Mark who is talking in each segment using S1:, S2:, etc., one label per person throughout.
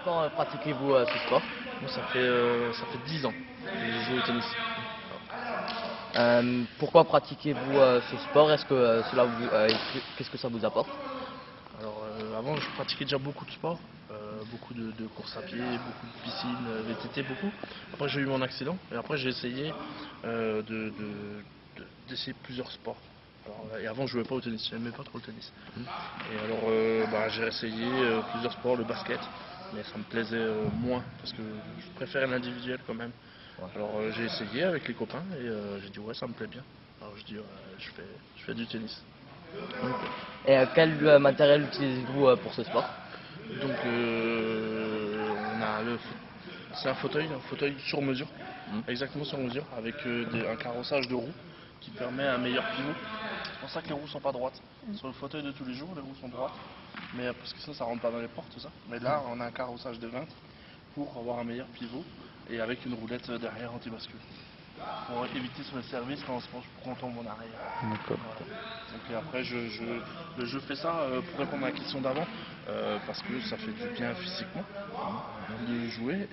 S1: longtemps pratiquez-vous ce sport?
S2: Moi, ça fait 10 ans que je joue au tennis.
S1: Pourquoi pratiquez-vous ce sport? Est-ce que qu'est-ce que ça vous apporte?
S2: Alors, avant, je pratiquais déjà beaucoup de sports, beaucoup de courses à pied, beaucoup de piscine, VTT, beaucoup. Après, j'ai eu mon accident et après, j'ai essayé d'essayer plusieurs sports. Alors, et avant, je jouais pas au tennis, j'aimais pas trop le tennis. Et alors, j'ai essayé plusieurs sports, le basket, mais ça me plaisait moins parce que je préfère l'individuel quand même.
S1: Ouais.
S2: Alors, j'ai essayé avec les copains et j'ai dit ouais, ça me plaît bien. Alors, je dis je fais du tennis.
S1: Ok. Et quel matériel utilisez-vous pour ce sport?
S2: Donc on a c'est un fauteuil sur mesure, exactement sur mesure, avec un carrossage de roues qui permet un meilleur pivot. C'est pour ça que les roues sont pas droites. Sur le fauteuil de tous les jours, les roues sont droites, mais parce que ça rentre pas dans les portes, tout ça. Mais là, on a un carrossage de 20 pour avoir un meilleur pivot et avec une roulette derrière anti-bascule. Pour éviter sur le service quand on se penche pour qu'on tombe en arrière.
S3: D'accord.
S2: Voilà. Donc après je fais ça pour répondre à la question d'avant parce que ça fait du bien physiquement de jouer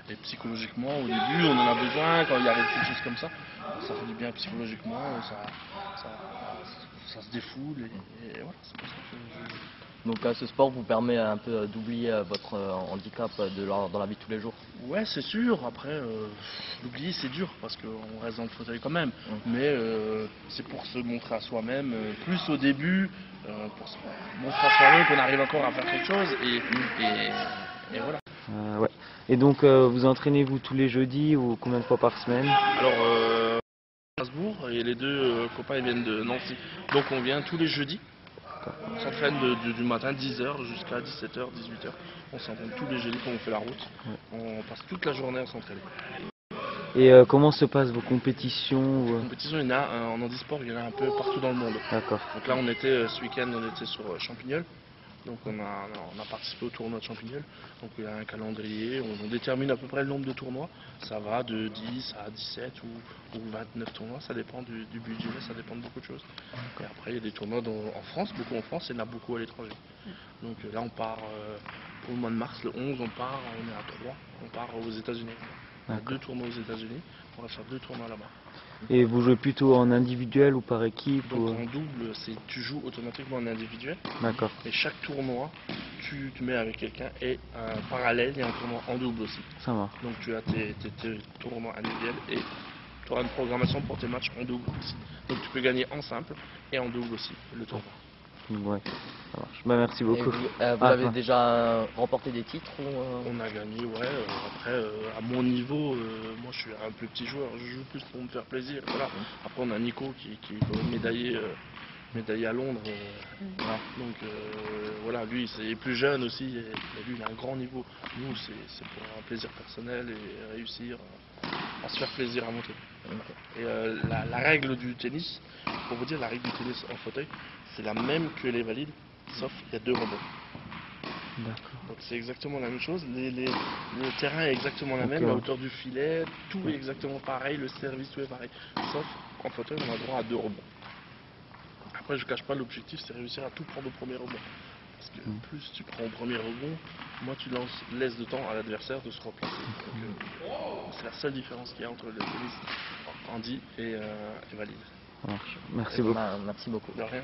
S2: et psychologiquement au début on en a besoin quand il arrive quelque chose comme ça fait du bien psychologiquement, ça se défoule et voilà, c'est pour ça que je joue.
S1: Donc ce sport vous permet un peu d'oublier votre handicap dans la vie de tous les jours.
S2: Ouais, c'est sûr. Après, l'oublier, c'est dur parce qu'on reste dans le fauteuil quand même. Mais c'est pour se montrer à soi-même, plus au début, pour se montrer à soi-même qu'on arrive encore à faire quelque chose. Et voilà.
S3: Ouais. Et donc, vous entraînez-vous tous les jeudis ou combien de fois par semaine?
S2: Alors, Strasbourg et les deux copains ils viennent de Nancy. Donc on vient tous les jeudis. On s'entraîne du matin 10h jusqu'à 17h, 18h. On s'entraîne tous les jeudis quand on fait la route. On passe toute la journée à s'entraîner.
S3: Et comment se passent vos compétitions?
S2: Les compétitions, il y en a en handisport, il y en a un peu partout dans le monde.
S3: D'accord.
S2: Donc là, on était ce week-end, on était sur Champignol. Donc on a participé au tournoi de Champignol. Donc il y a un calendrier, on détermine à peu près le nombre de tournois. Ça va de 10 à 17 ou 29 tournois, ça dépend du budget, ça dépend de beaucoup de choses. Et après il y a des tournois en France, beaucoup en France, et il y en a beaucoup à l'étranger. Donc là on part pour le mois de mars, le 11 on est à 3, on part aux États-Unis. On a 2 tournois aux États-Unis, on va faire 2 tournois là-bas.
S3: Et vous jouez plutôt en individuel ou par équipe?
S2: Donc en double, tu joues automatiquement en individuel.
S3: D'accord.
S2: Et chaque tournoi, tu te mets avec quelqu'un et en parallèle, il y a un tournoi en double aussi.
S3: Ça marche.
S2: Donc tu as tes tournois individuels et tu auras une programmation pour tes matchs en double aussi. Donc tu peux gagner en simple et en double aussi le tournoi.
S3: Ouais, ça marche. Bah, merci
S1: Et
S3: beaucoup.
S1: vous avez déjà remporté des titres
S2: On a gagné, ouais. Après, à mon niveau, moi je suis un plus petit joueur, je joue plus pour me faire plaisir. Voilà. Après, on a Nico qui est médaillé à Londres. Donc voilà, lui c'est plus jeune aussi, et lui il a un grand niveau. Nous c'est pour un plaisir personnel et réussir à se faire plaisir à monter. Et la règle du tennis, pour vous dire, la règle du tennis en fauteuil, c'est la même que les valides, sauf il y a 2 rebonds. Donc c'est exactement la même chose, le terrain est exactement la même, la hauteur du filet, tout est exactement pareil, le service, tout est pareil. Sauf en fauteuil, on a droit à 2 rebonds. Après, je cache pas, l'objectif c'est réussir à tout prendre au premier rebond. Parce que plus tu prends au premier rebond, moins tu laisses de temps à l'adversaire de se replacer. C'est la seule différence qu'il y a entre le tennis handi et valide.
S3: Merci beaucoup.
S1: Merci beaucoup.
S2: De rien.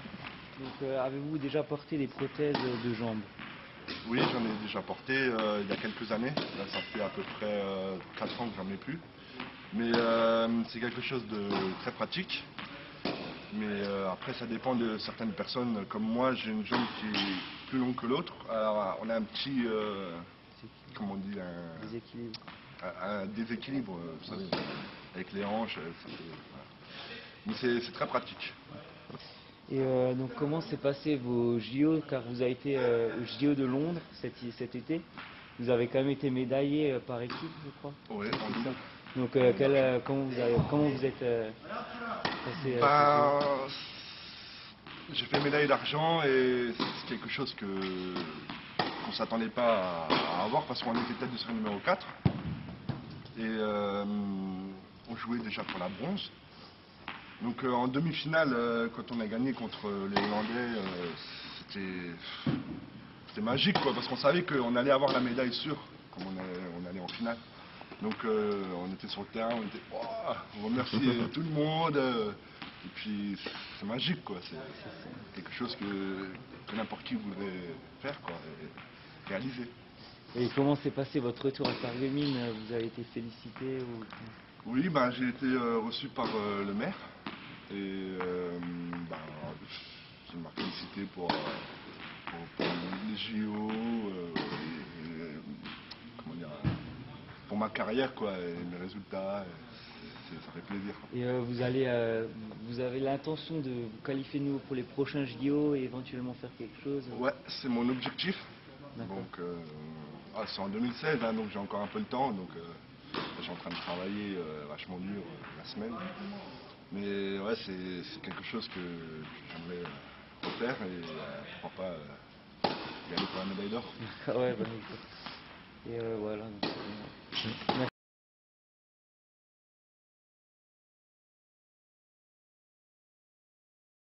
S3: Donc, avez-vous déjà porté des prothèses de jambes?
S4: Oui, j'en ai déjà porté il y a quelques années. Là, ça fait à peu près 4 ans que j'en ai plus. Mais c'est quelque chose de très pratique. Mais après, ça dépend de certaines personnes. Comme moi, j'ai une jambe qui est plus longue que l'autre. Alors, on a un petit, comment on dit, un déséquilibre, vous savez, avec les hanches. Voilà. Mais c'est très pratique.
S3: Et donc, comment s'est passé vos JO? Car vous avez été au JO de Londres cet été. Vous avez quand même été médaillé par équipe, je crois.
S4: Oui, en double.
S3: Donc, comment vous êtes passé
S4: j'ai fait médaille d'argent et c'est quelque chose qu'on ne s'attendait pas à avoir parce qu'on était tête de série numéro 4. Et on jouait déjà pour la bronze. Donc en demi-finale, quand on a gagné contre les Hollandais, c'était magique, quoi, parce qu'on savait qu'on allait avoir la médaille sûre, comme on allait en finale. Donc on était sur le terrain, on était, oh, on remerciait tout le monde. Et puis c'est magique, quoi. C'est quelque chose que n'importe qui voudrait faire, quoi, et réaliser.
S3: Et comment s'est passé votre retour à Sarreguemines? Vous avez été félicité ou...
S4: Oui, ben, j'ai été reçu par le maire et ben, il m'a félicité pour les JO, comment dire, pour ma carrière, quoi, et mes résultats. Ça fait plaisir.
S3: Et vous avez l'intention de vous qualifier de nouveau pour les prochains JO et éventuellement faire quelque chose?
S4: Ouais, c'est mon objectif.
S3: D'accord.
S4: Donc, c'est en 2016, hein, donc j'ai encore un peu le temps. Donc, je suis en train de travailler vachement dur la semaine. Mais ouais, c'est quelque chose que j'aimerais refaire et pourquoi pas y aller pour la médaille d'or.
S3: Ouais, bah, et voilà. Donc, c'est bien. Merci.